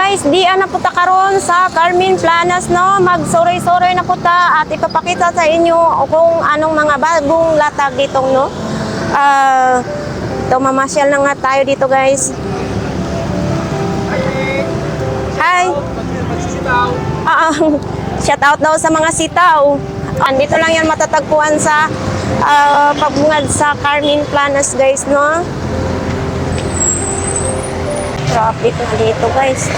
guys, diyan na puta karon sa Carmen Planas no. Magsuroy-suroy na puta at ipapakita sa inyo kung anong mga bagong latag dito no. Mamasyal na nga tayo dito guys. Hi. Shout out daw sa mga sitaw. Dito lang yan matatagpuan sa pabungad sa Carmen Planas guys no. Traffic na dito guys.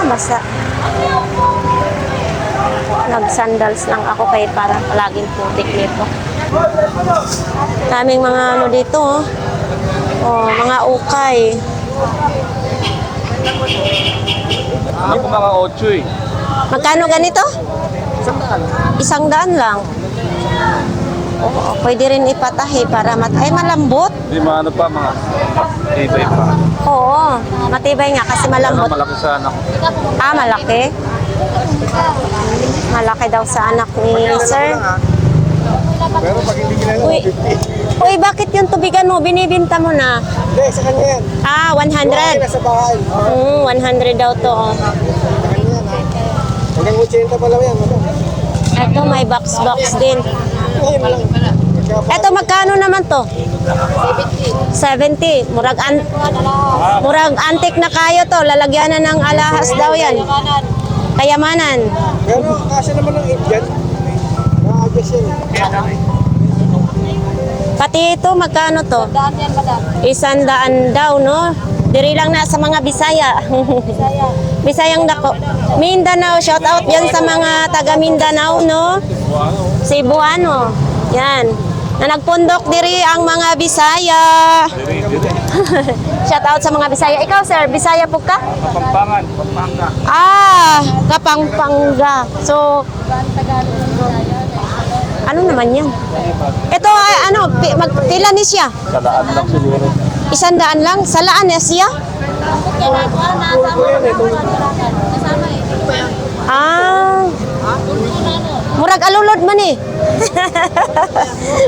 Basta nag-sandals lang ako kaya para palaging putik nito. Daming mga ano dito mga ukay. Ano po mga 8 eh? Magkano ganito? 100 lang. Pwede rin ipatahi para malambot. Hindi maano pa mga tibay pa. Oo, matibay nga kasi malambot. Malaki sa anak. Malaki? Malaki daw sa anak ni sir. Pero pag hindi ginagawa, 50. Uy, bakit yung tubigan mo? Binibinta mo na? Hindi, sa kanya yan. 100. Nasa bahay. 100 daw to. Sa kanya yan, ha? Hanggang 80 pa lang yan. Ito, may box din. Ngayon lang. Ito, magkano naman to? 70. Murag antik na kayo to. Lalagyan na ng alahas daw yan. Kayamanan. Pero kasi naman ng Indian, na-adjust yan. Pati ito, magkano to? 100 daw, no? Diri lang na sa mga Bisaya. Bisayang dako. Mindanao, shout out yan sa mga taga Mindanao, no? Cebuano. Yan. Na nagpundok diri ang mga Bisaya. Shout out sa mga Bisaya. Ikaw, sir, Bisaya po ka? Kapampangan, Pampanga. Kapampangan. So, ano naman yan? Ito, pila ni siya? Salaan lang siguro. 100 lang? Salaan niya siya? Murag alulod man eh.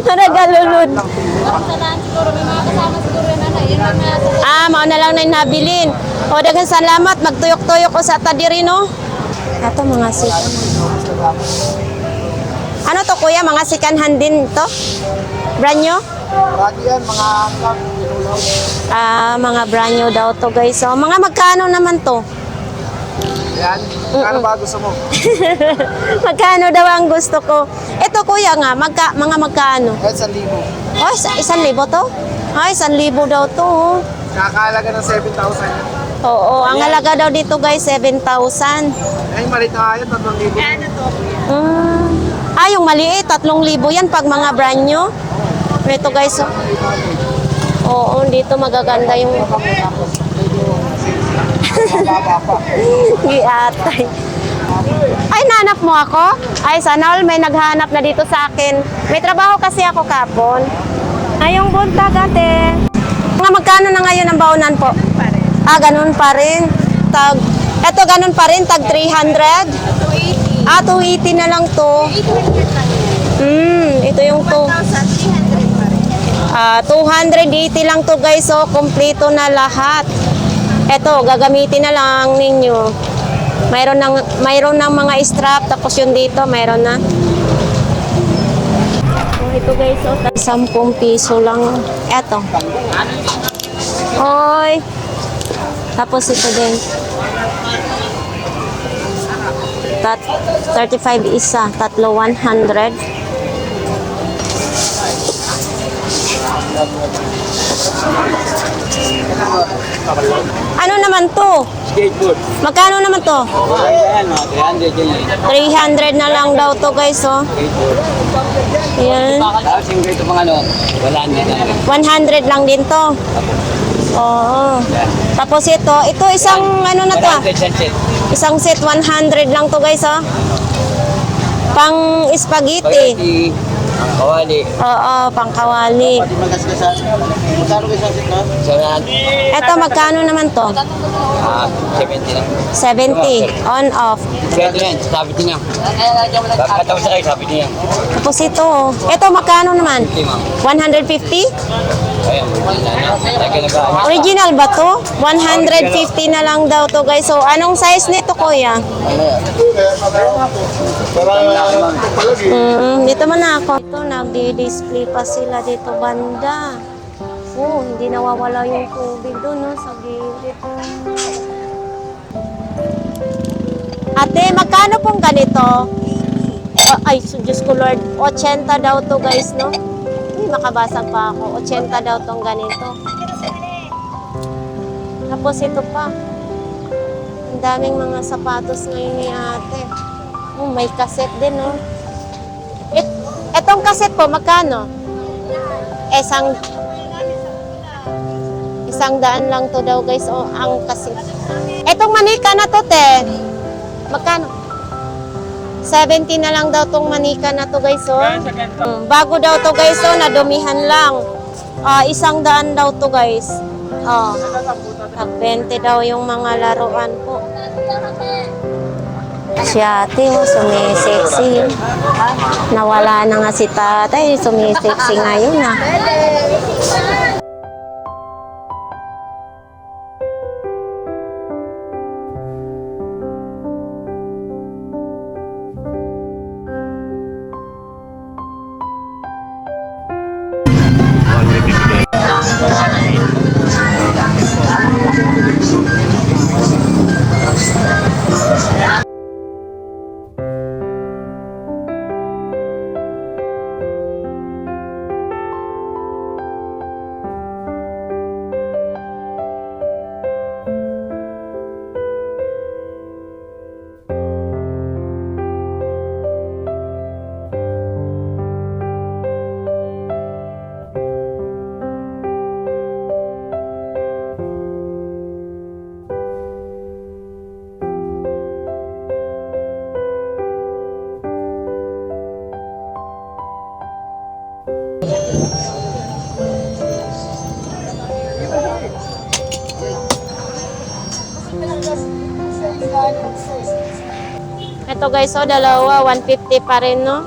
Murag alulod. Mao na lang na yung nabilin. O, daghang salamat. Magtuyok-tuyok ko sa tadiri, no? Ito, mga sikan. Ano to, kuya? Mga sikanhan din to? Brand nyo? Lagi yan, mga Mga brand new daw to guys. So, mga magkano naman to? yan. Kano ba gusto mo? Magkano daw ang gusto ko? Ito kuya nga, mga magkano? Kahit 1,000. Oh, 1,000 to? Ay, 1,000 daw to. Kakalaga ng 7,000. Oo, ang halaga daw dito guys, 7,000. Ay, malit na yun, 3,000. Yung maliit, 3,000 yan pag mga brand new. Ito guys, oo, dito magaganda yung giatay. Ay, nanap mo ako? Ay, sana all may naghanap na dito sa akin. May trabaho kasi ako kapon. Ayong buntag ate. Mga magkano na ngayon ang baunan po? Ganun pa rin. Eto ganun pa rin, tag 300? 280 na lang to. Ito yung to. 280 lang to guys, so kompleto na lahat. Eto, gagamitin na lang ninyo. Mayroon ng mga strap, tapos yung dito, mayroon na. Ito guys, 10 piso lang. Eto. Oy. Tapos ito din. 35 isa, tatlo 100. Ano naman to? Skateboard. Magkano naman to? Ayan, 300 yan. 300 na lang daw to guys, oh. Ayan. Tapos yung ito mga 100 lang din to. Oo. Tapos ito isang ano na to? Isang set 100 lang to guys, oh. Pang spaghetti. Ang kawali. Oo, pangkawali. Magasgasan. Magkano kayo sa sitno? Saraan. Eto, magkano naman to? 70 lang. 70, on off. Kaya ito yan, sabi niya. Tapos sa kayo, sabi niya. Tapos ito, eto magkano naman? 50 ma'am. 150? Ayan, lagi na ba? Original ba to? 150 na lang daw to guys. So, anong size nito kuya? Dito man ako. Ito, nagdi-display pa sila dito banda. Oh, hindi nawawala yung tubig doon, no, sa gilid. Ate, magkano pong ganito? Ay, Diyos ko Lord, 80 daw to guys, no? Uy, makabasag pa ako. 80 daw tong ganito. Tapos ito pa. Ang daming mga sapatos ngayon ni ate. Oh, may kaset din, no? Etong kaset po, magkano? Isang daan lang to daw guys, o ang kaset. Etong manika na to, te. Magkano? 70 na lang daw tong manika na to guys, oh. Bago daw to guys, oh, nadumihan lang. 100 daw to guys. Oh. Tag 20 daw yung mga laruan po. Si ate, oh, sumisexy. Nawala na nga si tatay, sumisexy ngayon ah. Ito guys, oh, dalawa, 150 pa rin, no?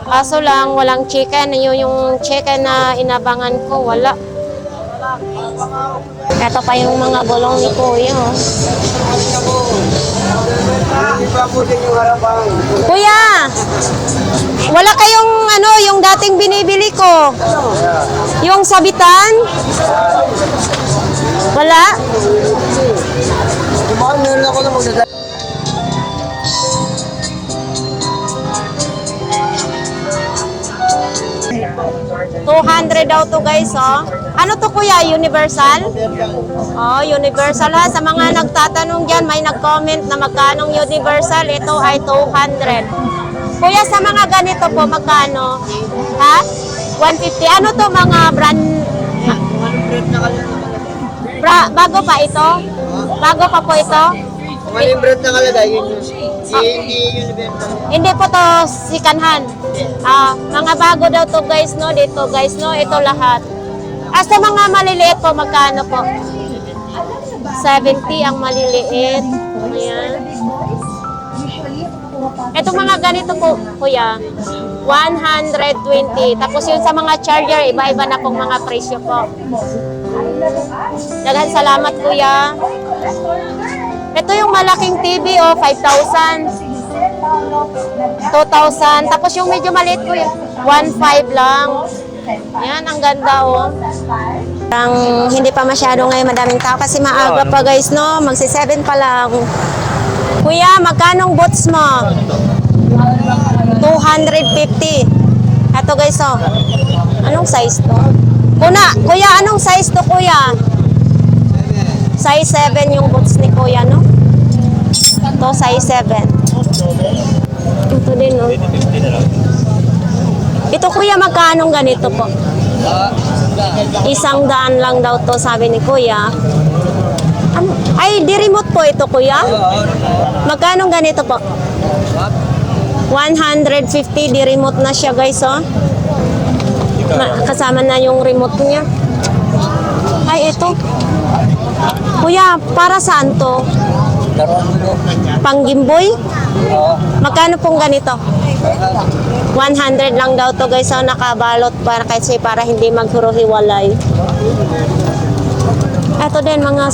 Kaso lang, walang chicken. Yung chicken na inabangan ko, wala. Ito pa yung mga gulong ni Kuya, oh. Kuya! Wala kayong, yung dating binibili ko? Yung sabitan? Wala? Mahal meron ako na magdadala. 200 daw to guys, oh. Ano to kuya? Universal? Oh, universal ha. Sa mga nagtatanong dyan, may nag-comment na magkanong universal. Ito ay 200. Kuya, sa mga ganito po, magkano? Ha? 150. Ano to mga brand? Bago pa ito? Bago pa po ito? Maling brand na kalagay, yun yun. Hindi universal. Hindi po to sikanhan. Mga bago daw to guys, no? Dito guys, no? Ito lahat. Sa mga maliliit po, magkano po? 70 ang maliliit. Ayan. Ito mga ganito po, kuya. 120. Tapos yun sa mga charger, iba-iba na pong mga presyo po. Daghan salamat, kuya. Ito yung malaking TV, oh, 5,000. 2,000. Tapos yung medyo maliit po yun, 1,500 lang. Yan, ang ganda, oh. Parang hindi pa masyado ngayon madaming tao kasi maaga pa guys, no? Magsi-7 pa lang. Kuya, magkanong boots mo? 250. Ito guys, oh. Anong size to? Kuya, anong size to, kuya? Size 7 yung boots ni kuya, no? Ito, size 7. Ito din, no? Ito, kuya, magkanong ganito po? 100 lang daw to, sabi ni kuya. Ano? Ay, di remote po ito, kuya? Magkanong ganito po? 150, di remote na siya guys, oh. Kasama na yung remote niya. Ay, ito. Kuya, para saan to? Pang Gimboy? Magkano pong ganito? 100 lang daw to guys, oh, nakabalot para kasi para hindi maghuruhiwalay. Ito din mga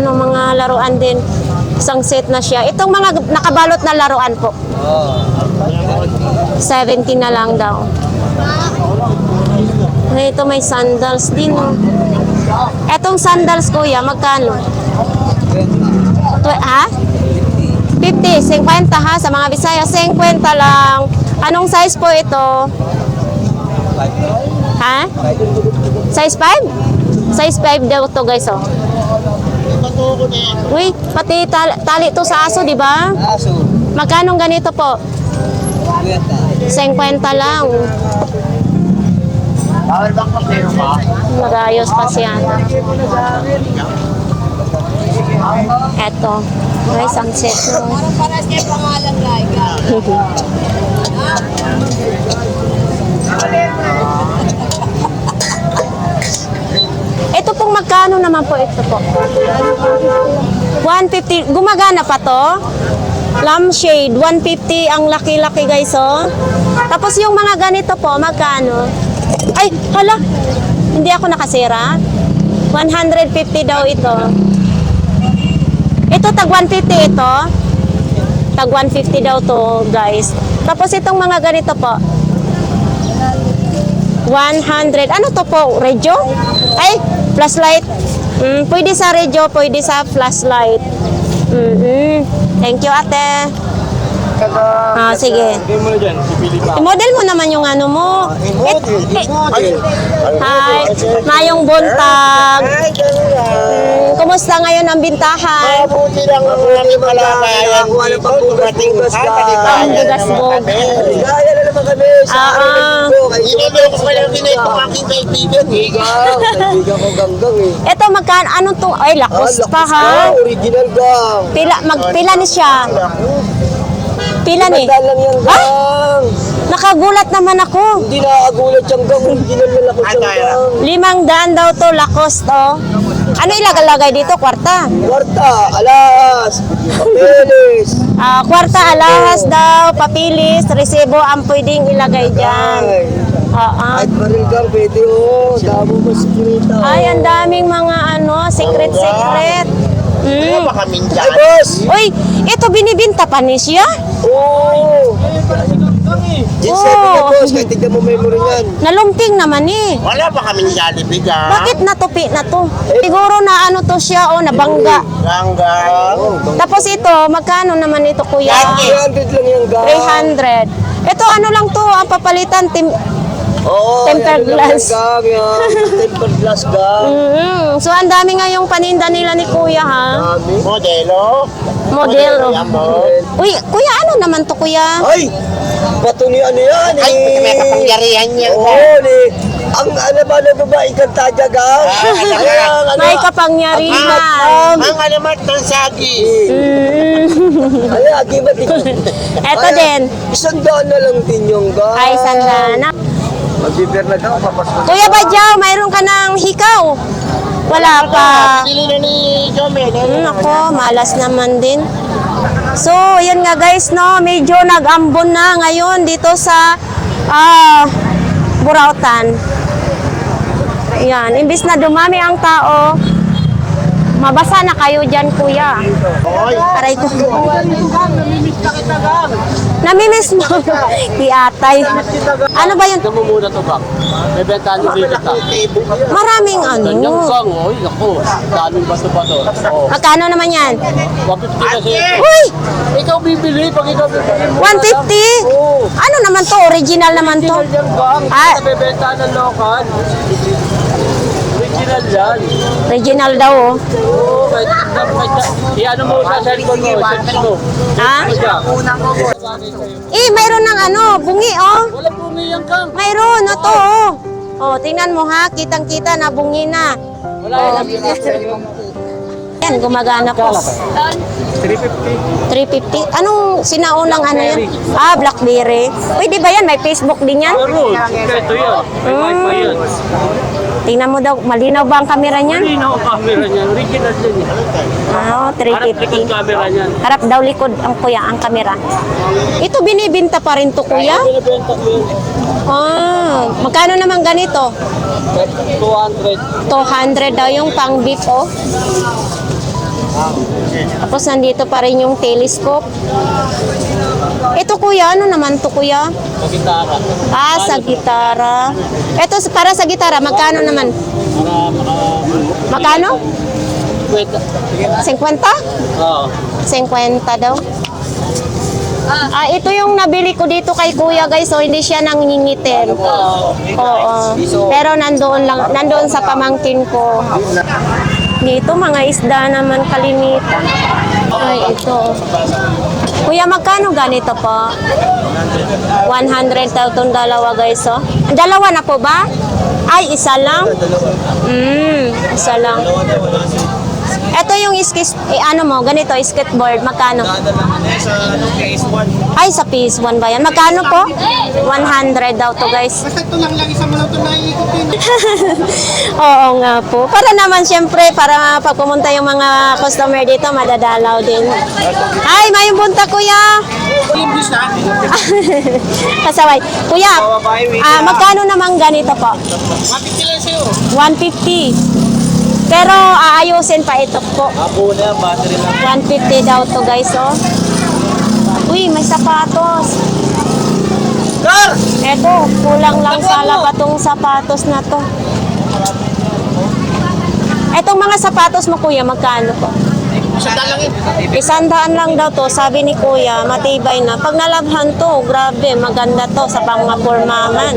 mga laruan din. Isang set na siya. Itong mga nakabalot na laruan po. 70 na lang daw. Ito may sandals din. Oh. Etong sandals kuya, magkano? Ha? 50, 50 ha, sa mga Bisaya, 50 lang. Anong size po ito? Ha? Size 5? Size 5 daw to guys, oh. Uy, pati tali to sa aso, di ba? Magkano ganito po? 50 lang. Magayos pa siya. Eto. Guys, ang set no. Para sa pangalan Ito pong magkano naman po ito po? 150. Gumagana pa to? Lampshade. 150 ang laki-laki guys, oh. Tapos yung mga ganito po, magkano? Ay, hala. Hindi ako nakasira. 150 daw ito. Ito, tag 150 ito. Tag 150 daw to, guys. Tapos itong mga ganito po. 100. Ano to po? Regyo? Ay, flashlight. Pwede sa regyo, pwede sa flashlight. Thank you, ate. Sige. Hindi mo na dyan, pipili pa. I-model mo naman yung ano mo. Hi, mayong buntag. Kumusta ngayon ang bintahan? Mabuti lang ang aming malakayan dito. Dumating sa Ang bugasbog. Kaya na naman kami sa Iniloko ko lang din ito aking kaibigan. Kaibigan ko ganggang eh. Ito magkano anong to? Ay, lakos pa ha. Original gang. Pila ni siya. Pila ni? Lang yung gang. Nakagulat naman ako. Hindi nakakagulat yung gang. Original na lakot yung gang. 500 daw to, lakos to. Ano ilagalagay dito? Kwarta? Kwarta, alas, papeles. Kwarta, alahas daw, papilis, resibo ang pwedeng ilagay dyan. Kahit baril gang, pwede oh. Damo mo sikrita. Ay, ang daming mga secret. Ay, boss! Uy, ito binibinta pa ni siya? Oo! G7 na boss, kahit tignan mo memory niyan. Nalumping naman eh. Wala pa kaming Jollibee ka. Bakit natupi na to? Siguro na ano to siya o nabangga. Ganggang. Tapos ito, magkano naman ito kuya? 300 lang yung gang. 300. Ito ano lang to, ang papalitan Oo, tempered yan lang glass. yung gang yan. Tempered glass gang. So ang dami nga yung paninda nila ni kuya ha. Dami. Modelo. Model. Yan mo. Uy, kuya ano naman to kuya? Ay! Bato ni ano yan eh. Ay, may kapangyarihan niya. Oo, ni. Ang ano ba na babae kang tadya gang? May kapangyarihan. Ang alamat ng sagi. Ay, agimat ikaw. Eto din. 100 na lang din yung gang. Ay, sandana. Mag-beer na gang, papasko. Kuya Badyaw, mayroon ka ng hikaw? Wala pa. Pinili na ni Jomel. Ako, malas naman din. So, yun nga guys, no, medyo nag-ambon na ngayon dito sa Burautan. Yan, imbis na dumami ang tao, mabasa na kayo dyan, kuya. Aray ko. Namimiss mo. Iatay. Ano ba yun? mo muna to ba? May bentahan mo dito ta. Maraming ano. Ganyang kang, oy, naku, daming bato-bato. Oh, Magkano naman yan? 150 kasi. Uy! Ikaw bibili, pag ikaw bibili mo. 150? Ano naman to? Original naman to. Original yan bang? Ah. May bentahan ng local. Original yan. Original daw, oh. Oo, i-ano mo sa cellphone mo, search mo. Ha? Mayroon ng ano, bungi, oh. Walang bumiyan kang. Mayroon, ito, oh. Oh, tingnan mo ha, kitang-kita na bungi na. Wala yan. Yan, gumagana po. 350. 350. Anong sinaunang ano yan? Ah, Blackberry. Pwede ba yan? May Facebook din yan? Meron. Ito yun. May wifi yun. Tingnan mo daw, malinaw ba ang camera niyan? Hindi na ang camera niyan. Original din eh. Ah, Harap likod 350. camera niyan. Harap daw likod ang kuya, ang camera. Ito binibinta pa rin to kuya? Binibenta ko yun. Ah, magkano naman ganito? 200. 200 daw yung pang beef, oh. Tapos nandito pa rin yung telescope. Ito kuya, ano naman to kuya? Sa gitara. Ah, sa gitara. Ito para sa gitara, magkano naman? Magkano? Wait. 50? Oo. 50 daw. Ah, ito yung nabili ko dito kay kuya guys, so hindi siya nangingitin. Oo. Pero nandoon sa pamangkin ko. Dito mga isda naman kalimitan. Ay, ito. Kuya, magkano ganito po? 100 daw itong dalawa guys, oh. Dalawa na po ba? Ay, isa lang? Isa lang. Ito yung ano mo, ganito, skateboard, magkano? Ay, sa piece 1 ba yan? Magkano po? 100 daw to guys. Basta ito lang isa mo lang ito naiikutin. Oo nga po. Para naman syempre, para pag pumunta yung mga customer dito, madadalaw din. Ay, may bunta kuya. English na. Kasaway. Kuya, magkano naman ganito po? Mapiti lang sa'yo. 150. Pero aayusin pa ito po. Ako na, battery lang. 150 daw to guys, oh. Uy, may sapatos. Eto, kulang lang sa tong sapatos na to. Etong mga sapatos mo kuya, magkano po? Isa lang 100 yun. lang daw to, sabi ni kuya, matibay na. Pag nalabhan to, grabe, maganda to sa pangmapurmaman.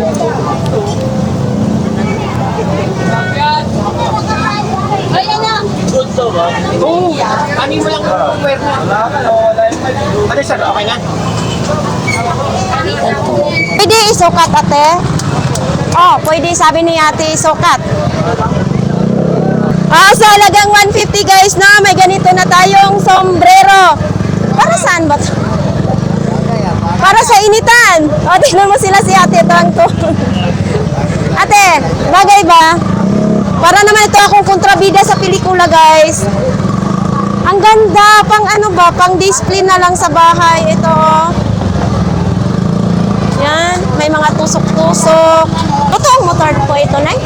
Good to ba? Oo. Anin mo lang yung wear mo. Ano sir, okay na? Pwede isukat ate? Oh, pwede sabi ni ate isukat. Ah, sa halagang 150 guys na, may ganito na tayong sombrero. Para saan ba to? Para sa initan. O, tingnan mo sila si ate Tangko. Ate, bagay ba? Para naman ito akong kontrabida sa pelikula guys. Ang ganda, pang ano ba, pang display na lang sa bahay. Ito. Yan, may mga tusok-tusok. Ito ang motor po ito, Nay?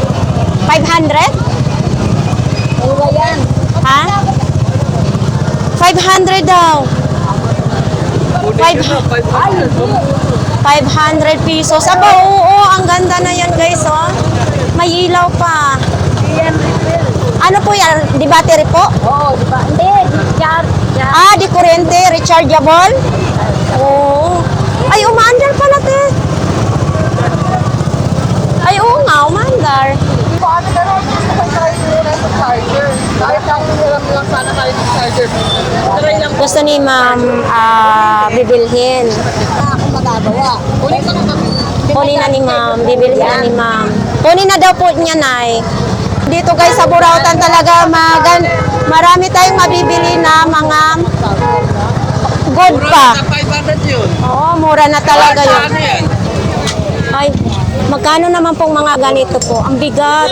500? Ha? 500 daw. 500 pesos. Aba, oo, ang ganda na yan guys, oh. May ilaw pa. Ano po yan? Di battery po? Oo, di ba? Hindi, charge. Ah, di kuryente, rechargeable? Oo. Ay, umaandar pala, te. Ay, oo nga, umaandar. Paano gano'n? Gusto ko tayo nila sa charger. Kahit ako lang sana tayo sa charger. Try lang. Gusto ni ma'am bibilhin. Ako magagawa. Ulit ako kami. Kunin na ni ma'am, bibilhin na ni ma'am. Kunin na daw po niya, Nay. Dito guys sa Burautan talaga marami tayong mabibili na mga good pa. 500 yun. Oo, mura na talaga yun. Ano yan? Ay, magkano naman pong mga ganito po? Ang bigat.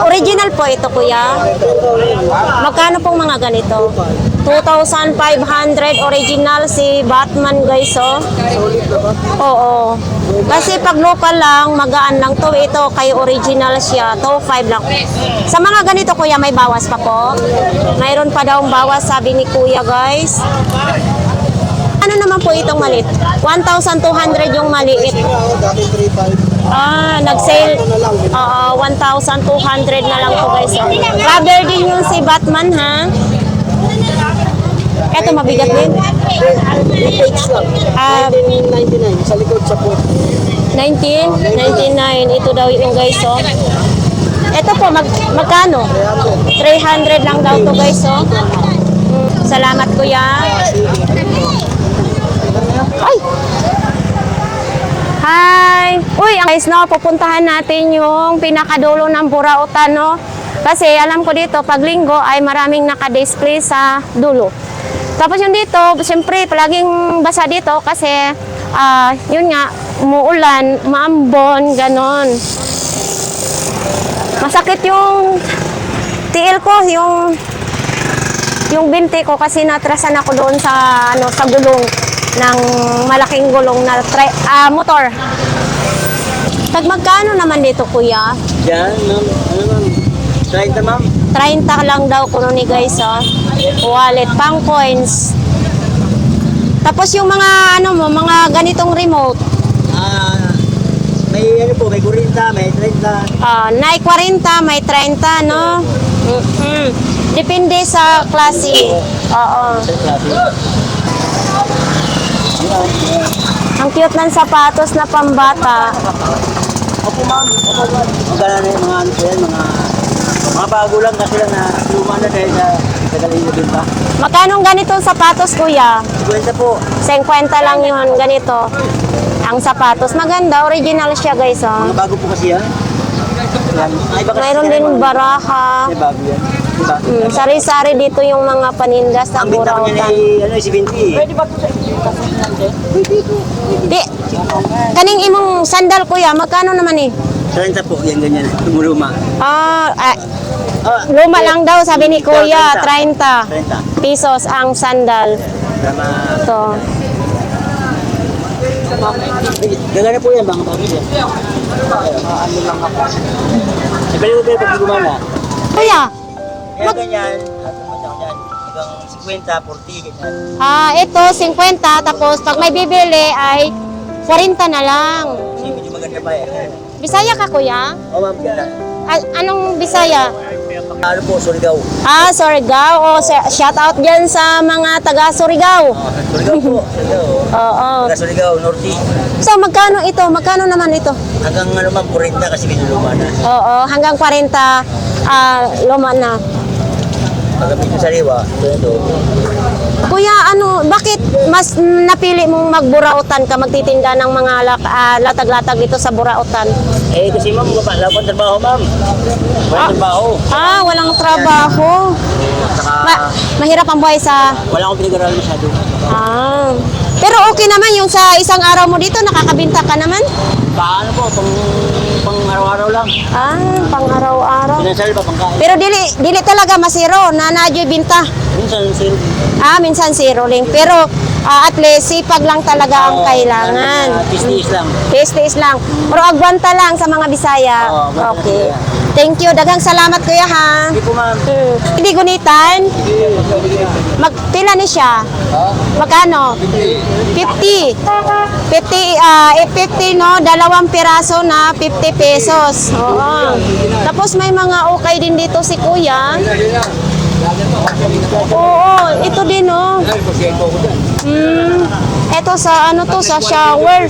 Original po ito, kuya. Magkano pong mga ganito? 2,500 original si Batman, guys, oh. Oo. Kasi pag local lang, magaan lang to. Ito, kay original siya. 2,500 lang. Sa mga ganito, kuya, may bawas pa po? Mayroon pa daw bawas, sabi ni kuya, guys. Ano naman po itong maliit? 1,200 yung maliit. Dati 3,500. Ah, nag-sale. 1,200 na lang po guys. Rubber din yung si Batman, ha? Eto, mabigat din. Retakes lang. 1999 sa likod sa port. 1999. Ito daw yung guys, oh. Ito po, magkano? 300 lang daw to guys, oh. Salamat, kuya. Ay! Hi! Uy, guys, no, pupuntahan natin yung pinakadulo ng Burautan, no? Kasi alam ko dito, pag linggo ay maraming naka-display sa dulo. Tapos yung dito, siyempre, palaging basa dito kasi, yun nga, umuulan, maambon, ganon. Masakit yung tiil ko, yung binti ko kasi natrasan ako doon sa, sa gulong ng malaking gulong na motor. Tag magkano naman dito, kuya? Yan, ma'am. Ano, ma'am? 30, ma'am. 30 lang daw kuno ni guys, oh. Wallet, pang coins. Tapos yung mga mga ganitong remote, May ano po, may 40, may 30. may 40, may 30, no? Depende sa klase. Oo. Ang cute ng sapatos na pambata. Opo, ma'am. Opo, ma'am. Magkano na yung mga ano po yan, mga bago lang kasi lang na luma na dahil sa galing na din pa. Magkano ganitong sapatos, kuya? 50 po. 50 lang yun, ganito. Ang sapatos. Maganda, original siya, guys, oh. Mga bago po kasi yan. Ay, baka Mayroon din baraha. May bago yan. Diba? Sari-sari dito yung mga paninda sa Ang binta ko niya Burautan. ay 70. Pwede ba ito sa inyo? Di, kaning imong sandal, kuya, magkano naman eh? 30 po, yan ganyan. Tumuluma. Luma lang daw, sabi ni kuya, 30 30. pesos ang sandal. Tama. So, Gagana po yan, bang bago yan. Ano lang ako. Ibalik ko pag gumana. kuya, Kaya ganyan, at kumanda ko yan. Hanggang 50, 40, ganyan. ito 50, tapos pag may bibili ay 40 na lang. Kasi medyo maganda pa eh. Bisaya ka, kuya? O ma'am, ganda. Anong Bisaya? Ano po, Surigao. Surigao. Shout out dyan sa mga taga Surigao. Surigao po, Surigao. Oo. Taga Surigao, Norte. So, magkano ito? Magkano naman ito? Hanggang ano ma'am, 40 kasi binuluma na. Oo, hanggang 40 luma na. Pag medyo sariwa, ito. Kuya, bakit mas napili mong magburautan ka, magtitinda ng mga latag-latag dito sa Burautan? Eh kasi ma'am, wala pang trabaho ma'am. Walang trabaho. Walang trabaho. Saka Mahirap ang buhay sa... wala akong pinag-aralan masyado. Pero okay naman yung sa isang araw mo dito, nakakabinta ka naman? Paano po, pang araw-araw lang. Pang araw-araw. Financial pa, pangkain. Pero dili talaga masiro na nadyo'y binta. Minsan, sir. Minsan zero lang. Pero at least sipag lang talaga ang kailangan. Tiis lang. Tiis lang. Pero agwanta lang sa mga Bisaya. Oo, agwanta Okay. lang. Thank you. Daghang salamat, kuya, ha. Hindi po ma'am. Hindi gunitan. Pila ni siya? Magkano? 50. 50, no? 2 piraso na 50 pesos. Oo. Tapos may mga okay din dito si kuya. Oo, ito din, no? Ito sa sa shower.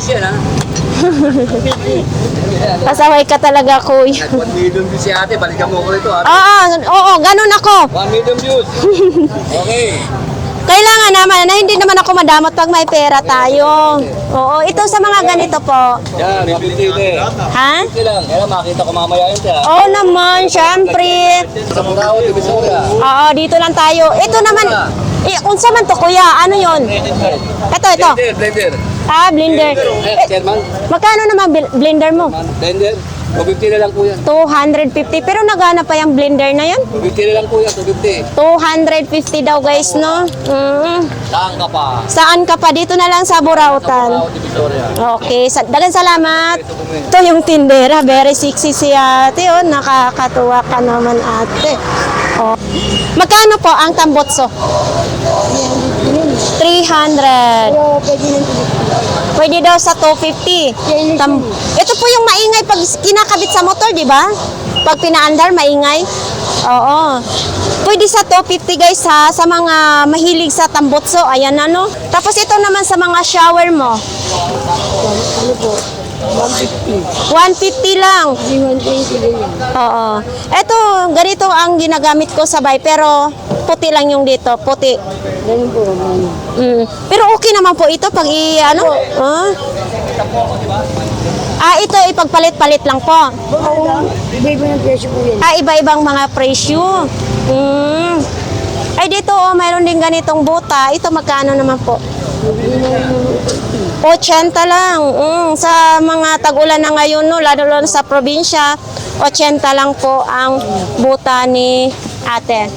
Pasaway ka talaga, kuya. 1 million views si ate, balikan mo ko ito. Oo, ganun ako. 1 million views. Okay. Kailangan naman na hindi naman ako madamot pag may pera tayo. Oo, ito sa mga ganito po. Yan, 150 ite. Ha? Okay lang. Yan, makita ko mamaya yun siya. Oo naman, syempre. Sa Burao, Divisoria. Oo, dito lang tayo. Ito naman, unsa man to, kuya? Ano yon? Ito. Blender. Blender. Chairman. Magkano naman blender mo? Blender. 250 na lang po yan. 250. Pero nagana pa yung blender na yan? 250 na lang po yan, 250. 250 daw, guys, no? Saan ka pa? Saan ka pa? Dito na lang sa Burautan. Burao, Divisoria. Okay, dagan salamat. Ito yung tindera, very sexy si ate, oh. Nakakatuwa ka naman, ate. Oh. Magkano po ang tambotso? 300. Pwede daw sa 250. Ito po yung maingay pag kinakabit sa motor, di ba? Pag pinaandar, maingay. Oo. Pwede sa 250 guys ha, sa mga mahilig sa tambotso. Ayan na no. Tapos ito naman sa mga shower mo. 150 lang. Oo. Ito, ganito ang ginagamit ko sabay, pero puti lang yung dito, puti. Pero okay naman po ito pag ito ipagpalit-palit lang po. Iba-iba ng presyo po yan. Iba-ibang mga presyo. Ay, dito, oh, mayroon din ganitong buta. Ito, magkano naman po? 80 lang. Sa mga tag-ulan na ngayon, no, lalo sa probinsya, 80 lang po ang buta ni ate.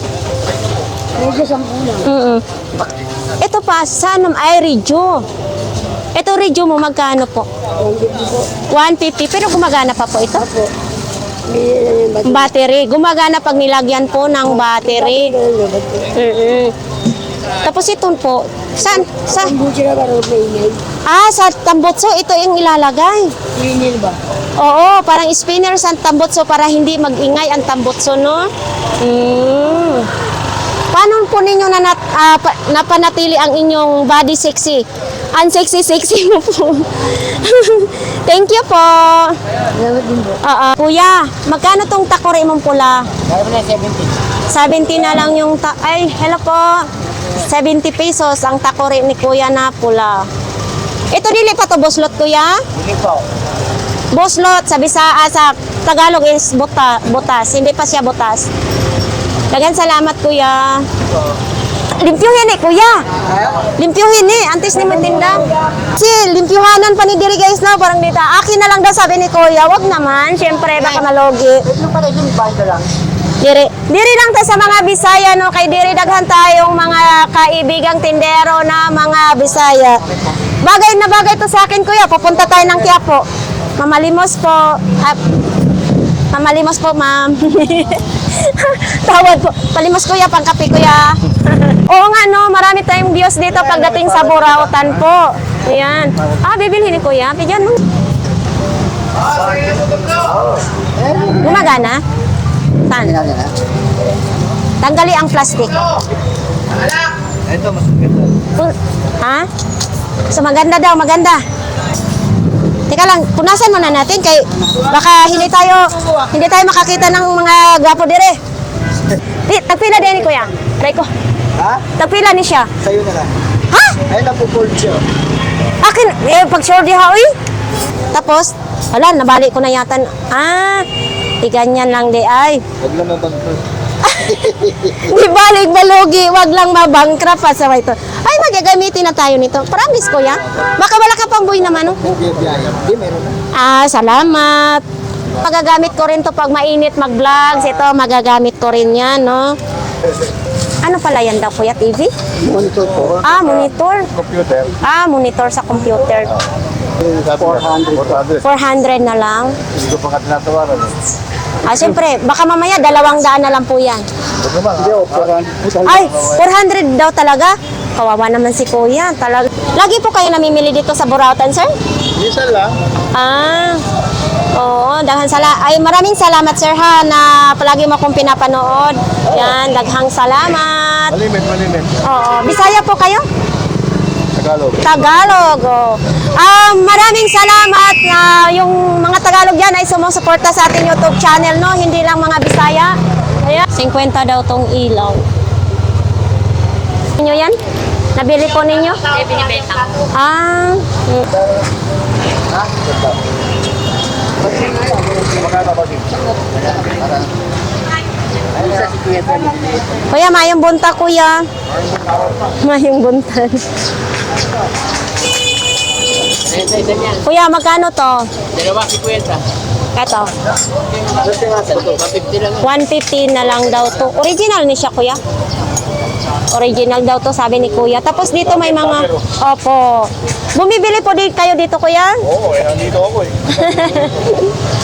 Ito pa, sana ay Reju. Ito Reju mo, magkano po? 150. Pero gumagana pa po ito? Battery. Gumagana pag nilagyan po ng battery. Tapos ito po, saan? Sa tambutso, ito yung ilalagay. Oo, parang spinner sa tambutso para hindi mag-ingay ang tambutso, no? Paano po ninyo napanatili ang inyong body sexy? Ang sexy mo po. Thank you po. Kuya, magkano tong takore mong pula? 70 na lang yung ay, hello po. 70 pesos ang takore ni kuya na pula. Ito dili pa to boslot, kuya? Hindi po. Boslot, sa Tagalog is butas. Hindi pa siya butas. Dagan salamat, kuya. Limpyuhin kuya. Limpyuhin antes ni matinda. Si limpyuhanan pa ni diri guys na parang dito. Akin na lang daw sabi ni kuya. Wag naman, syempre baka malogi. Diri lang tayo sa mga Bisaya, no, kay diri daghan tayong mga kaibigang tindero na mga Bisaya. Bagay na bagay to sa akin, kuya. Papunta tayo ng Quiapo. Mamalimos po. Mamalimos po, ma'am. Tawad po. Palimos, kuya, pangkape, kuya. Oo nga, no, marami tayong views dito pagdating sa Burautan po. Ayan. Bibilhin ni kuya. Pidyan mo. Gumagana? Saan? Tanggali ang plastic. Ito, mas maganda. Ha? So maganda daw, maganda. Teka lang, punasan muna natin kay baka hindi tayo makakita ng mga gwapo dire. Tagpila din ni kuya. Try ko. Ha? Tagpila ni siya. Sa'yo na lang. Ha? Ayun na po, Paul siya. Akin, pag sure di ha, uy. Tapos, wala, nabalik ko na yata. Ganyan lang di ay. Huwag lang mabangkrut. Di balik balugi, wag lang mabangkrap pa sa ito. Ay, magagamitin na tayo nito. Promise, kuya. Baka wala ka pang buhay naman, no? Hindi, meron na. Salamat. Magagamit ko rin to pag mainit mag-vlogs. Ito, magagamit ko rin yan, no? Ano pala yan daw, kuya? TV? Monitor po. Monitor. Computer. Monitor sa computer. 400. 400 na lang. Hindi ko pa ka tinatawaran. Siyempre, baka mamaya 200 na lang po yan. Hindi, 400. Ay, 400 daw talaga? Kawawa naman si kuya. Talaga. Lagi po kayo namimili dito sa Burautan, sir? Minsan lang. Oo, maraming salamat, sir, ha, na palagi mo akong pinapanood. Yan, daghang salamat. Malimit. Oo, Bisaya po kayo? Tagalog. Oh. Maraming salamat na yung mga Tagalog yan ay sumusuporta sa ating YouTube channel, no? Hindi lang mga Bisaya. Ayan. 50 daw tong ilaw. Ninyo yan? Nabili po ninyo? Binibenta ko. Kuya, mayong bunta, kuya. Mayong bunta. Kuya, magkano to? 2.50. Ito. 150 lang. 150 na lang daw to. Original ni siya, kuya. Original daw to, sabi ni kuya. Tapos dito may mga... Opo. Bumibili po kayo dito, kuya? Oo, nandito ako eh.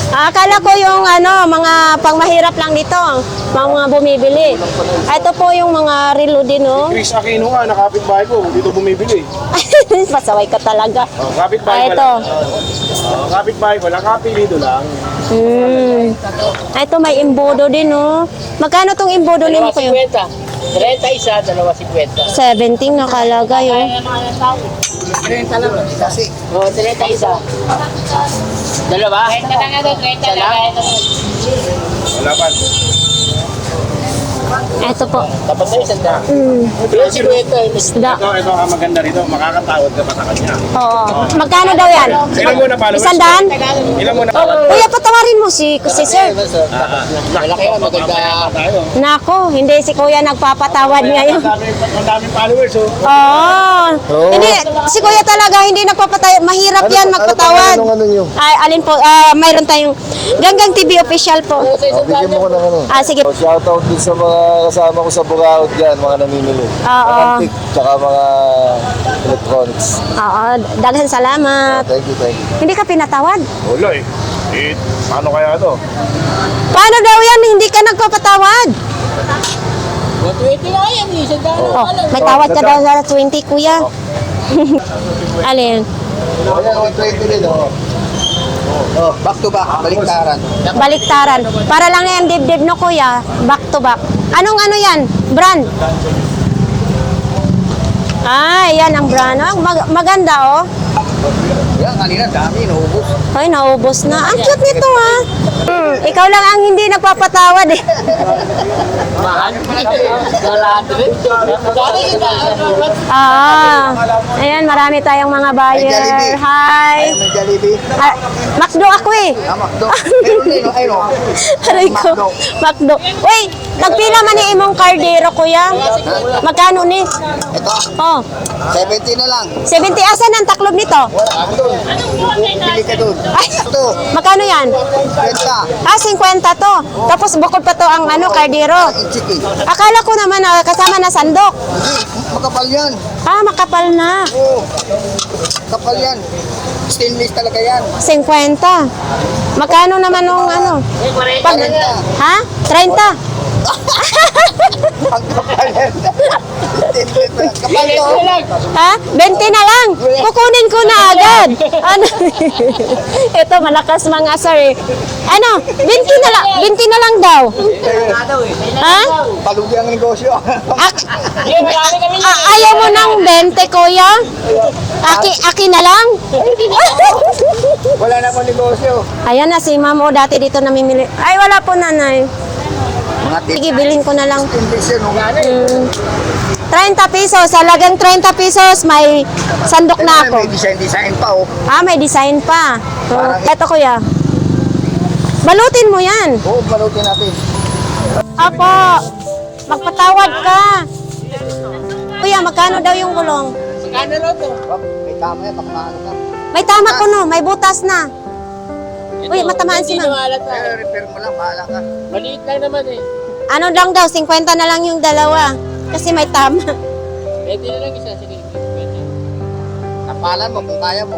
Akala ko yung mga pangmahirap lang dito. Mga bumibili. Ito po yung mga relo din, no? Chris Aquino nga, nakapit-bahay ko. Dito bumibili. Pasaway ka talaga. Kapit-bahay ko Ito. lang. Kapit-bahay ko lang. Kapilido lang. Ito may imbodo din, no? Magkano tong imbodo nimo, kuya? 2.50. 31, 2.50. 17 nakalagay, oh. 30 lang. Kasi. 31. Dalawa? 30 lang ito, 30 lang. Wala pa. Ito po. Dapat na isang daan. Yung silueta, Isda. Ito ang maganda rito, makakatawad ka pa sa kanya. Oo. Magkano daw yan? Ilan muna followers? 100? Ilan muna? Kuya, patawarin mo si sir. malaki yan, maganda. Tayo. Nako, hindi si kuya nagpapatawad ngayon. Ang daming followers, oh. Oo. Hindi, si kuya talaga hindi nagpapatawad. Mahirap yan magpatawad. Ano nyo? Ay, alin po, mayroon tayong Ganggang TV official po. Bigyan mo ko ng ano. Sige. Shoutout din sa mga kasama ko sa Bukaod dyan, mga namimili. Oo. Mga antique, tsaka mga electronics. Oo, daghan salamat. Thank you, thank you. Hindi ka pinatawad? Wala eh. Paano kaya ito? Paano daw yan? Hindi ka nagpapatawad. 120 lang yan, isang daan. Oh, may tawad ka daw sa 20, kuya. Alin? Ayan, 120 din, oh. Oh, back to back, baliktaran. Baliktaran. Para lang yan dibdib no, kuya. Back to back. Anong ano yan? Brand? Ah, yan ang brand. Maganda, oh. Yan, kanina dami, naubos. Ay, naubos na. Ang cute nito, ha? Ikaw lang ang hindi nagpapatawad, eh. Mahal mo pala ito. Dali kita. Ayan, marami tayong mga buyer. Jollibee. Hi. Ayun, may Jollibee. Macdo ako, eh. Makdo. Meron din, oh, ayun, oh. Aray ko. Macdo. Uy, nagpila man ni imong kardero, kuya. Magkano ni? Ito, Oh, 70 na lang. 70. Asan ang taklob nito? Wala, ako doon. Pili ka doon. Ay, Ito, magkano yan? 20. 50 to. Tapos bukod pa to ang ano, kardero. Ichiki. Akala ko naman kasama na sandok. Hindi, makapal yan. Makapal na. Oo. Kapal yan. Stainless talaga yan. 50. Magkano naman nung ano? Pag, 40. ha? 30. Ang kapal yan. Stainless. Kapal to. Ha? 20 na lang. Kukunin ko na agad. Ano? Ito, malakas mga sir. Ano? 20 na lang. 20 na lang daw. Ha? Palugi ang negosyo. Ayaw mo ng 20, kuya? Aki na lang? Wala na pong negosyo. Ayan na si ma'am. O, dati dito namimili. Ay, wala po, nanay. Mga Sige, bilhin ko na lang. stainless yan. oh. 30 pesos. Halagang 30 pesos. May sandok na ako. May design pa, oh. May design pa. Eto, kuya. Balutin mo yan. Oo, balutin natin. Apo, magpatawad ka. Kuya, magkano daw yung gulong? Magkano lang to? Oh, may tama yan, baka maano ka. May tama ko no, may butas na. Uy, matamaan si ma'am. Repair mo lang, bahala ka. Maliit lang naman eh. Ano lang daw, 50 na lang yung dalawa. Kasi may tama. Pwede na lang isa. Sige, pwede. Tapalan mo kung kaya mo.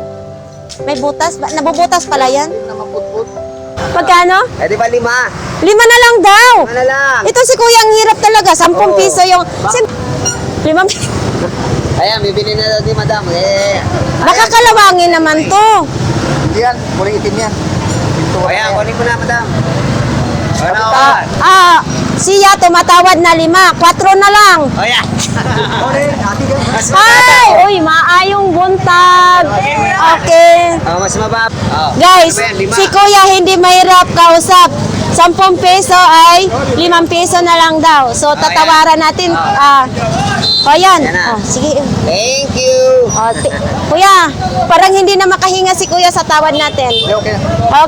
May butas, nabubutas pala yan. Hindi na maputput. Pagkano? Eh, di ba 5? 5 na lang daw. Ano lang? Ito si kuya ang hirap talaga, 10 Oo. piso yung... 5 Ayan, bibili na natin, madam. Eh, Baka kalawangin naman to. yan, kulay itim yan. Ayan, kunin ko na, madam. Ano? Siya tumatawad na 5, 4 na lang. Oh, yeah. Hi! Uy, maayong buntag. Okay. Mas mabab. Oh. Guys, Ayan, 5. si Kuya hindi mahirap kausap. 10 peso ay 5 peso na lang daw. So, tatawaran natin. Yan. Yan na. Sige. Thank you. Kuya, parang hindi na makahinga si Kuya sa tawad natin. Okay.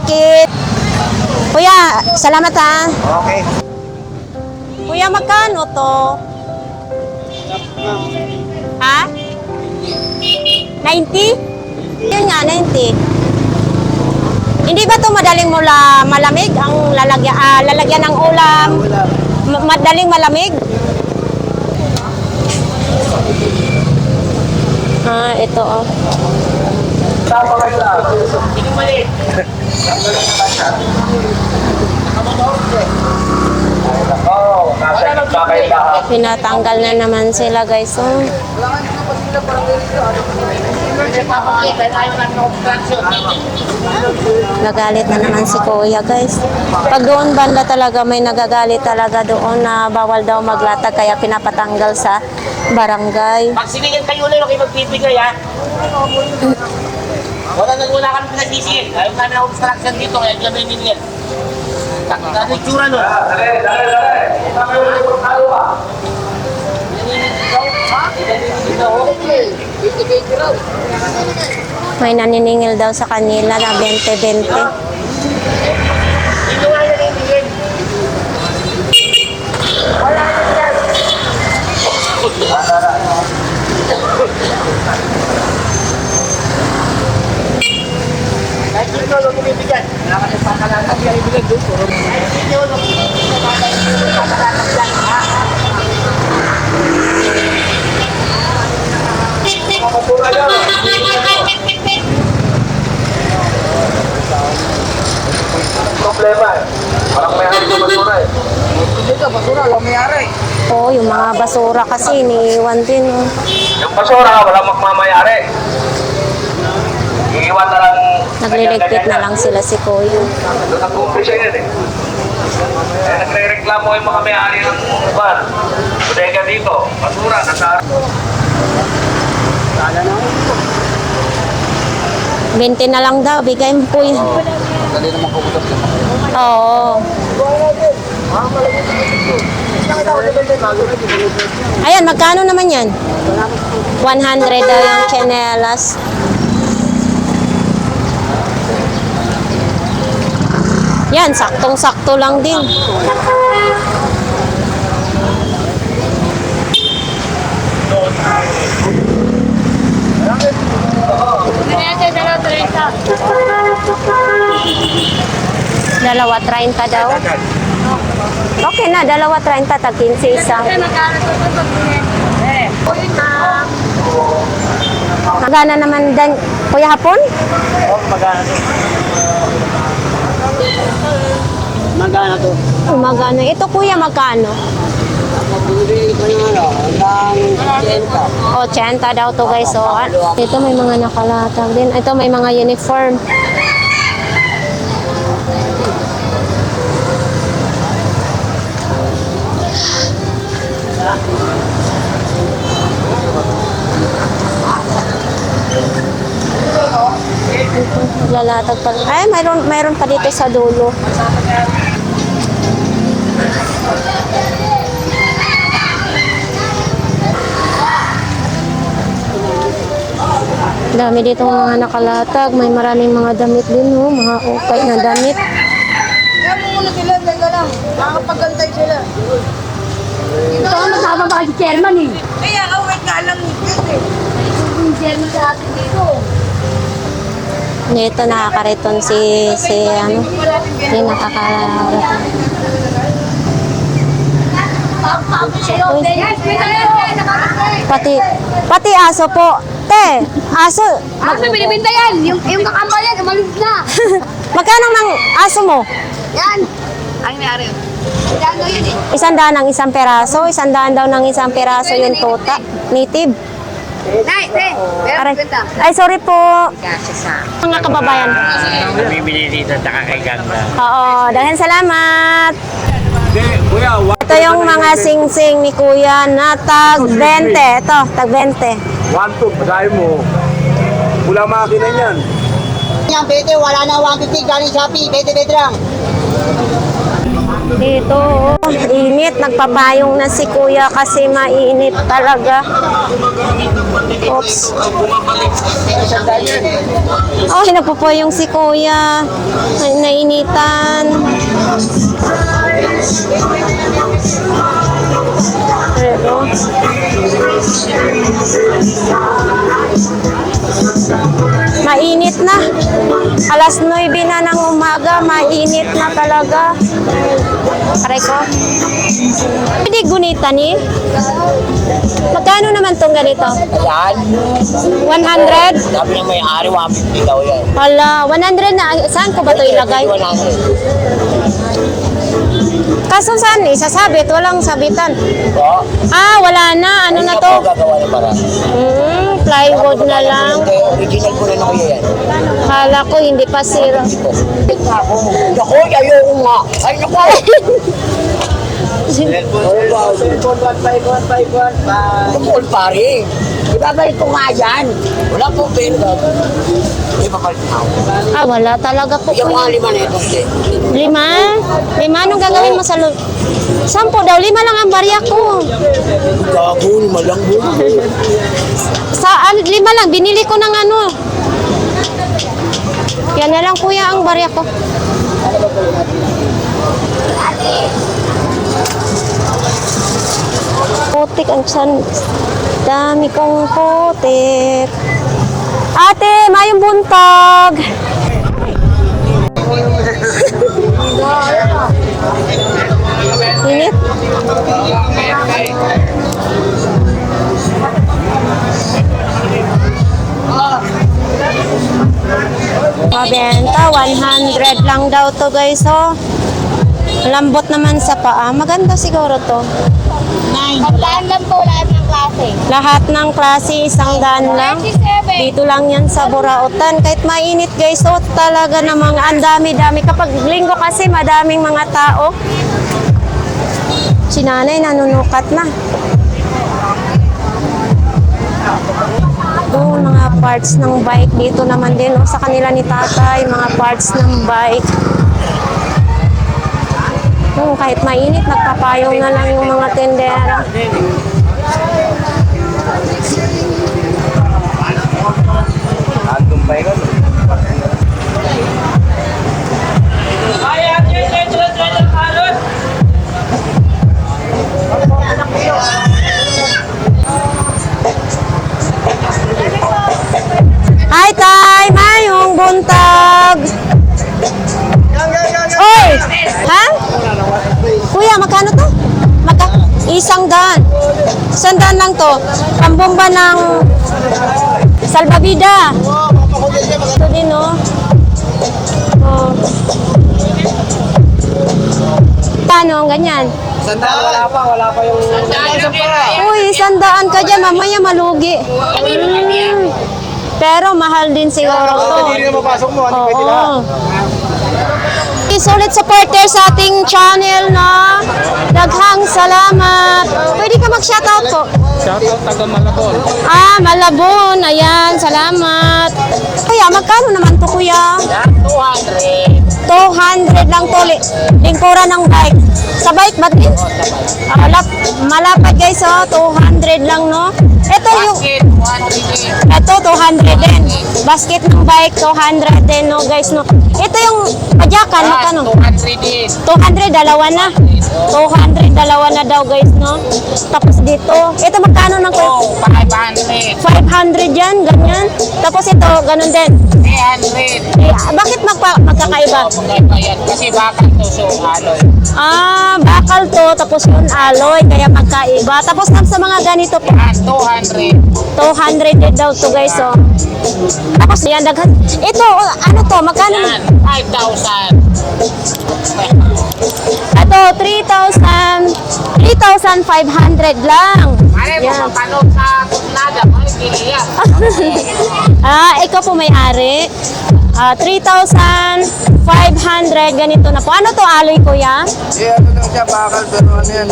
Okay. Kuya, salamat ha. Okay. Kuya, magkano to? Ha? 90? Yun nga, 90. Hindi ba to madaling malamig ang lalagyan ng ulam? Madaling malamig? Ito oh. Pinatanggal na naman sila guys. Oh. Nagalit na naman si Kuya guys. Pag doon banda talaga may nagagalit talaga doon na bawal daw maglatag kaya pinapatanggal sa barangay. Pag sinigyan kayo ulit, okay magbibigay ha? Wala kami pinagsisingin. Ayaw kami na obstruction dito, kaya kami nilin. Ano itsura nun? May naniningil daw sa kanila na 20-20. Kahit dito, huwag bumibigyan. Wala ka ng pakalatag yan ibigay doon. Kahit dito, huwag pakalatag yan. Mapapura yan. Problema eh. Parang may hari sa basura eh. Dito, basura, walang mayari. Oo, yung mga basura kasi iniiwan din. Oh. Yung basura, walang magmamayari. Iiwan na lang. Nagliligpit na lang sila si Kuya. Doon nag-umpisa yan eh. Eh, nagre-reklamo yung mga may-ari ng bar. Bodega dito, basura, nasa... 20 na lang daw, bigay mo Kuya. Dali naman kukutot yan. Oo. Ayan, magkano naman yan? 100 daw yung chanelas. Yan, saktong-sakto lang din. Dalawa 30 daw. Okay na, dalawa 30, tag 15 isa. Magana naman din, Kuya Hapon? Oh, magana to. Magana to. Magano. Ito Kuya, magkano? Magbibigay ko ng ng 80 daw to guys. So, ito may mga nakalatag din. Ito may mga uniform. Lalatag pa. Ay, mayroon pa dito sa dulo. Dami dito mga nakalatag. May maraming mga damit din, oh. Mga ukay na damit. Kaya mo muna sila, teka lang. Makakapagantay sila. Ito ang masama ba si chairman eh. Kaya wait nga lang nigit eh. Yung chairman sa atin dito. Dito nakakariton si ano. Yung nakakariton. Pagpapos sa'yo. Pati aso po. Te, aso. Ano, binibinta yan. Yung kakambal yan, umalis na. Magkano ng aso mo? Yan. Ay, may-ari yun. Dano yun eh. 100 ng isang peraso. 100 daw ng isang peraso yung tuta. Native. Nay, te. Meron Aray. benta. Ay, sorry po. Mga kababayan. Bibili dito sa kakaganda. Oo, dahil salamat. Kuya, Ito yung mga sing-sing ni Kuya na tag 20. Ito, tag 20. 1-2, pagkain mo. Wala makina niyan. Yan, pwede, wala na 150 galing Shopee, pwede lang. Dito, oh, init. Nagpapayong na si Kuya kasi mainit talaga. Oops. Oh, nagpapayong si Kuya. Nainitan. Pero, mainit na. Alas 9 na ng umaga, mainit na talaga. Aray ko. Pwede gunita ni? Magkano naman tong ganito? Ayan, 100? sabi niya may ari, 150 daw yan. Hala, 100 na. Saan ko ba ito ilagay? 100. Kaso saan isasabit? Walang sabitan. Oo. Ah, wala na. Ano na to? Gagawa na para. Plywood na lang. Original ko na na kuya yan. Kala ko hindi pa sira. Ako, ayoko nga. Ay, naku. Cellphone 15151 pa. Paul pare. Ibabalik ko nga yan. Wala po pera. Hindi pa kalit na ako. Ah, wala talaga po. Yung mga lima na ito. 5? 5? Anong gagawin mo sa 10 daw. 5 lang ang barya ko. Gago, lima lang mo. Sa 5 lang, binili ko ng ano. Yan na lang kuya ang barya ko. Putik ang tiyan. Dami kong putik. Ate, mayong buntag. Init? Mabenta, 100 lang daw to guys, oh. Lambot naman sa paa. Maganda siguro to. Magdaan lang po lahat ng klase. Lahat ng klase, 100 lang. 37. Dito lang yan sa Burautan. Kahit mainit guys, oh, talaga namang ang dami-dami. Kapag linggo kasi madaming mga tao. Si nanay nanunukat na. Oh, mga parts ng bike dito naman din. Oh, sa kanila ni tatay, mga parts ng bike. Oh, kahit mainit, nagpapayong na lang yung mga tendera. Antong pa yun. Hi, Tay! Mayong buntag! Oy! Ha? Kuya, magkano to? $100. 100 lang to. Pambomba ng salbabida. Ito din, no? Oh. Paano? Ganyan. Wala pa yung... Uy, 100 ka dyan. Mamaya malugi. Pero mahal din siguro to. Hindi na mapasok mo, ano pwede na? Oo. Solid supporter sa ating channel na daghang salamat. Pwede ka mag-shoutout po. Shoutout taga Malabon. Ah, Malabon. Ayan, salamat. Kuya, magkano naman to kuya? 200. 200 lang to. Lingkuran ng bike. Sa bike ba din? Malapad guys, oh. 200 lang, no? Ito yung... Ito, 200 din. Basket ng bike, 200 din, no, guys, no? Ito yung padyakan, magkano? 200 din. 200, dalawa na. 200, dalawa na daw, guys, no? Tapos dito, ito magkano ng kuya? 500. 500 yan, ganyan. Tapos ito, ganun din. 300. Bakit magkakaiba? Magkaibayan. Kasi bakal to, so aloy. Ah, bakal to, tapos yun alloy, kaya magkaiba. Tapos sa mga ganito po, 200. 200 din daw to guys, oh. Tapos yan, daghan. Ito, ano to, magkano? Yan, 5,000. Ito, 3,000. 3,500 lang. Ano mo, Yan. papanog sa Turnada, may bili yan. Ikaw po may-ari. 3,500, ganito na po. Ano to, alloy kuya? Eh, ano lang siya, bakal, pero ano yan?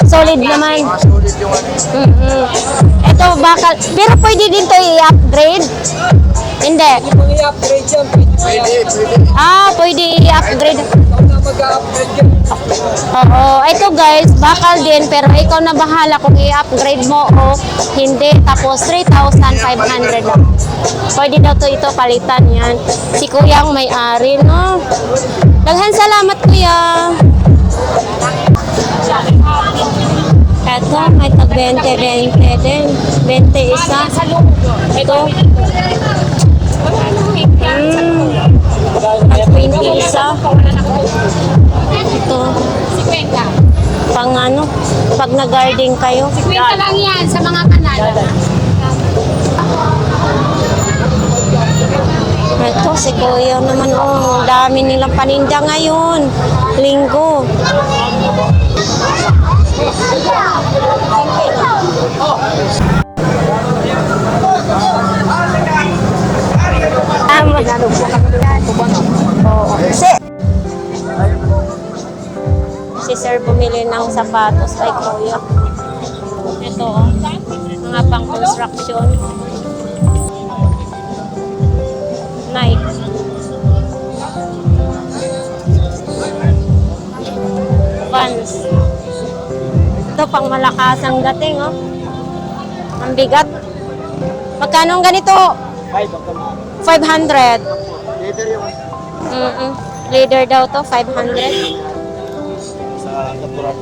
Solid naman. Sulit yung ano. Ito, bakal. Pero pwede din to i-upgrade? Hindi. Kung i-upgrade yan, pwede. Pwede i-upgrade. Na mag-upgrade yan. Oo. Ito guys, bakal din. Pero ikaw na bahala kung i-upgrade mo o hindi. Tapos 3,500 lang. Pwede daw to ito palitan yan. Si kuya ang may-ari, no? Daghan salamat kuya. Eto, may tag 20 din. 20 isa. Ito. Tag 20 isa. Ito. 50. Pang ano, pag nag-garden kayo. 50 lang yan sa mga kanal. Ito, si Kuya naman, oh, ang dami nilang paninda ngayon. Linggo. Si Sir bumili ng sapatos kay Kuya. Ito, oh. Mga pang-construction. Nike. Vans. Ito, pang malakas ang dating, oh. Ang bigat. Magkano ang ganito? 500. Leader daw to, 500. Sa natural.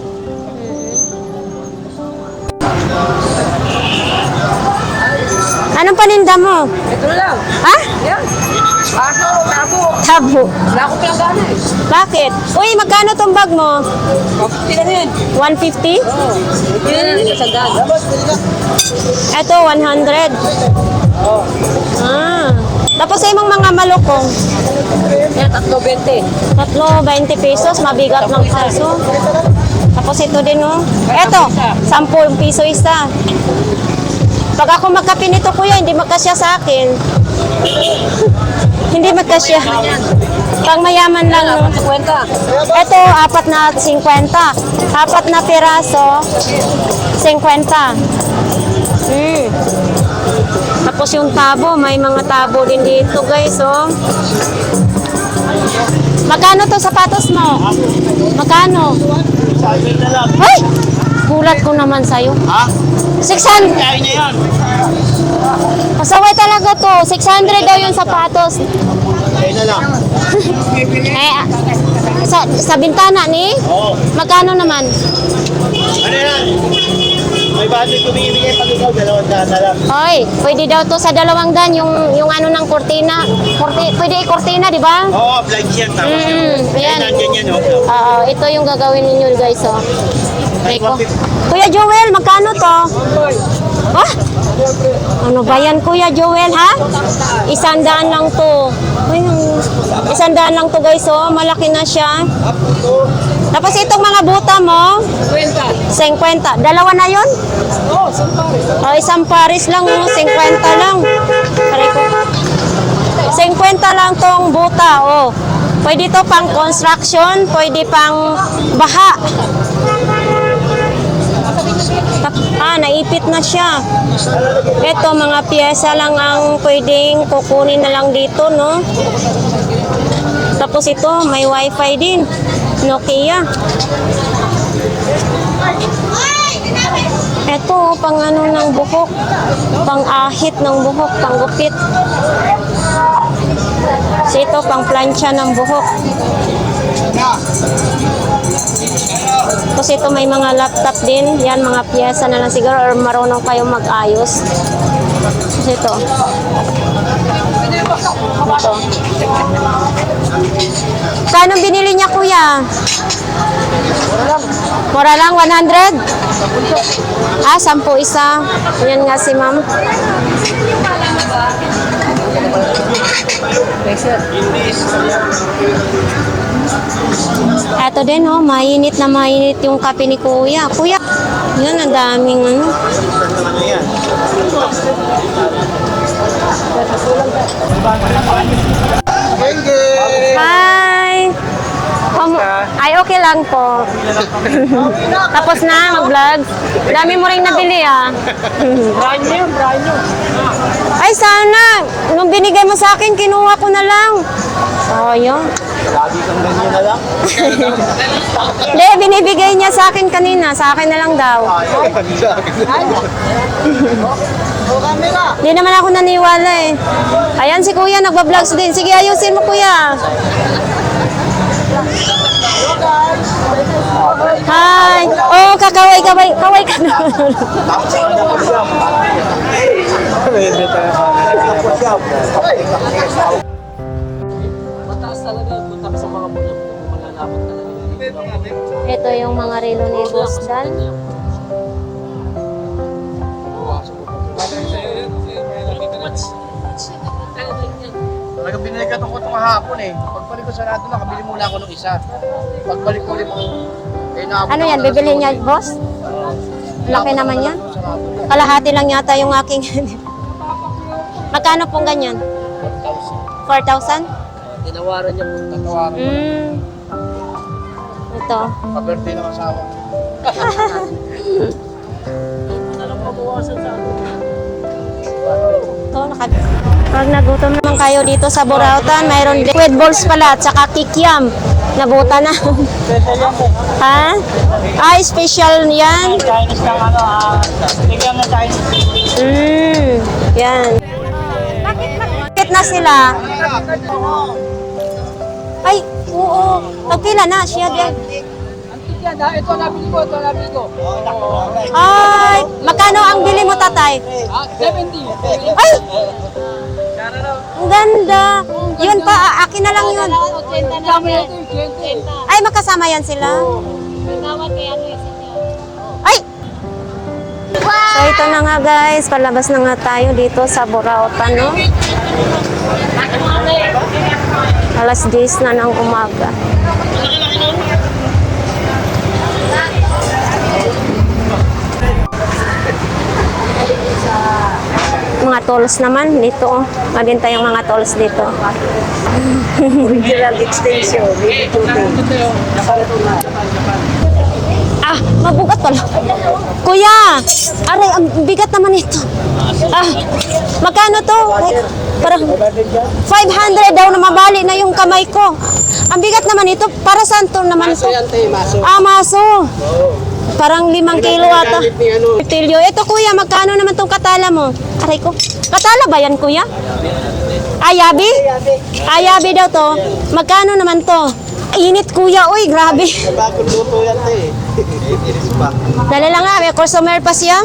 Anong paninda mo? Ito lang. Ha? Yan. Aso, tabo. Tabo. Wala akong pinagana eh. Bakit? Uy, magkano tong bag mo? Kapiti na yan. 150? Hindi na nito sa dag. Ito, 100. Ah. Tapos sa imong mga malukong, Yan, 3.20. tatlo, 20 pesos, mabigat ng kaso. Tapos ito din, oh. Ito, 10 piso isa. Pag ako magkape nito, kuya, hindi magkasya sa akin. Hindi magkasya. Pang mayaman lang, no? 50. Ito, 4 na 50. 4 na piraso, 50. Tapos yung tabo, may mga tabo din dito, guys, oh. Magkano to sapatos mo? Magkano? Sabi na lang. Ay! Gulat ko naman sa'yo. Ha? 600. Kaya na yan. Pasaway talaga to. 600 daw yung sapatos. Kaya na lang. Sa bintana ni? Oo. Magkano naman? Ano yan? May budget ko binibigay pag ikaw, 200 na lang. Hoy, pwede daw to sa 200 yung ano ng kurtina. Pwede i-kurtina, di ba? Oo, blind yan. Tama. Ayan. Nandiyan yan, oh. Oo, ito yung gagawin ninyo, guys, oh. Ay, Eko. Kuya Joel, magkano to? Ah? Ano ba yan, Kuya Joel, ha? 100 lang to. Ay, 100 lang to, guys, oh. Malaki na siya. Tapos itong mga buta mo, 50. Dalawa na yun? Oh, isang pares lang, oh. 50 lang. Paray ko. 50 lang tong buta, oh. Pwede to pang construction, pwede pang baha. Naipit na siya. Ito, mga piyesa lang ang pwedeng kukunin na lang dito, no? Tapos ito, may wifi din. Nokia. Ito, pang ano ng buhok. Pang ahit ng buhok, pang gupit. So ito, pang plancha ng buhok. Tapos ito, may mga laptop din. Yan, mga piyesa na lang siguro or marunong kayong mag-ayos. Tapos ito. Ito. Kano binili niya, kuya? Mura lang, 100? 10 isa. Yan nga si ma'am. Eto din, oh, mainit na mainit yung kape ni kuya. Kuya, yan, ang daming ano. Ano yan? Hi! Ay, okay lang po. Tapos na, mag-vlog. Dami mo rin nabili, ah. Brand new, brand new. Ay, sana. Nung binigay mo sa akin, kinuha ko na lang. Oh, yun. Lagi kang ganyan na lang. Hindi, binibigay niya sa akin kanina. Sa akin na lang daw. Hindi naman ako naniwala eh. Ayan si kuya, nagba-vlogs din. Sige, ayusin mo kuya. Hi! Oh, kakaway ka na. Mataas talaga, punta ka sa mga puno, malalapot talaga. Ito yung mga relo ni Boss Dan. Talagang binili ka itong kutong kahapon eh. Pagbalik ko sa Rado na, kabili muna ako ng isa. Pagbalik ko ulit, eh naabot Ano ako yan, ng bibili niya, alas 12. boss? Laki naman yan. Kalahati lang yata yung aking. Magkano pong ganyan? 4,000? Tinawaran niya po. Tatawaran ko. Ito. Pa-birthday ng asawa ko. Pag nagutom naman kayo dito sa Burautan, mayroon liquid balls pala at saka kikiam. Nabuta na. Ha? Ay, special yan. Chinese lang bigyan ng Chinese. Yan. Bakit na sila? Ay, oo. Pagpila na siya din. Ito nabili ko. Ay, magkano ang bili mo, tatay? 70. Ay! Ang ganda. Yun pa, akin na lang yun. Ay, magkasama yan sila. Ay! So ito na nga guys, palabas na nga tayo dito sa Burautan, no? Alas 10 na ng umaga. Mga tolls naman dito, oh. Maganda yung mga tolls dito. Original extension. Ah, mabugat pala. Kuya, aray, ang bigat naman ito. Ah, magkano to? Parang 500 daw na mabali na yung kamay ko. Ang bigat naman ito. Para saan to naman to? Ah, maso. Parang 5 kilo ata. Tilyo. Ito kuya, magkano naman tong katala mo? Aray ko. Katala ba yan kuya? Ayabi? Ayabi daw to. Magkano naman to? Init kuya, uy, grabe. Bagong luto yan Dala lang nga, may customer pa siya.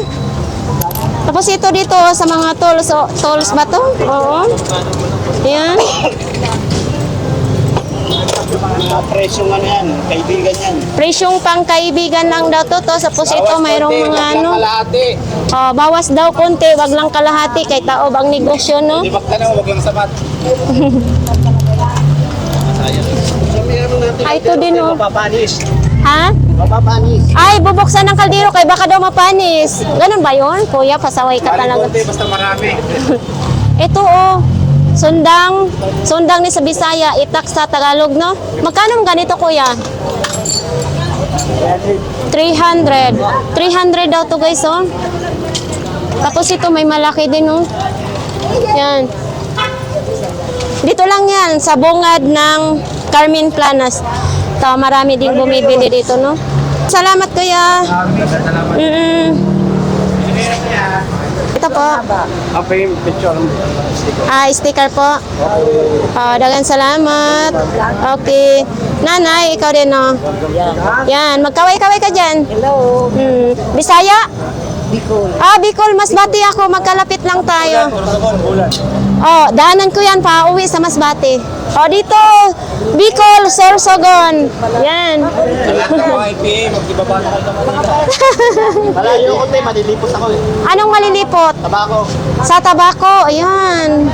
Tapos ito dito sa mga tools, oh, tools ba to? Oo. Yan. Presyong yan, kaibigan yan. Presyong pangkaibigan lang daw to. Tapos ito mayroong mga ano. Kalahati. Oh, bawas daw konti, wag lang kalahati kay taob ang negosyo, no? Di ba ka na, wag lang sapat. Ay, ito din, oh. Mapapanis. Ha? Mapapanis. Ay, bubuksan ng kaldero kay baka daw mapanis. Ganun ba yun? Kuya, pasaway ka talaga. Basta marami. Ito, oh. Sundang ni sa Bisaya, itak sa Tagalog, no? Magkano ganito, kuya? 300. 300 daw to, guys, oh. Tapos ito, may malaki din, oh. Yan. Dito lang yan, sa bungad ng Carmen Planas. Ito, marami din bumibili dito, no? Salamat, kuya. Ito po. Apa yung picture mo? Sticker po. Dagan salamat. Okay. Nanay, ikaw din, no? Yan, magkaway-kaway ka dyan. Hello. Bisaya? Bicol. Bicol. Masbati ako. Magkalapit lang tayo. Daanan ko yan pa. Uwi sa Masbati. Dito. Bicol, Sorsogon. Yan. Malayo ko tayo, malilipot ako eh. Anong malilipot? Tabako. Sa tabako. Ayan.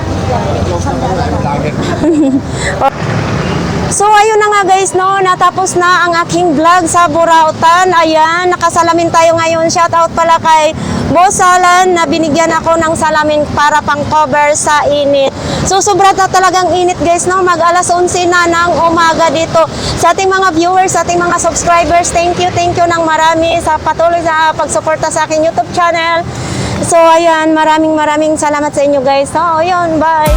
So ayun na nga guys, no, natapos na ang aking vlog sa Burautan. Ayan, nakasalamin tayo ngayon. Shoutout pala kay Boss Alan na binigyan ako ng salamin para pang cover sa init. So sobra na talagang init guys, no, mag alas 11 na ng umaga dito. Sa ating mga viewers, sa ating mga subscribers, thank you ng marami sa patuloy sa pagsuporta sa aking YouTube channel. So ayan, maraming salamat sa inyo guys. So ayun, bye!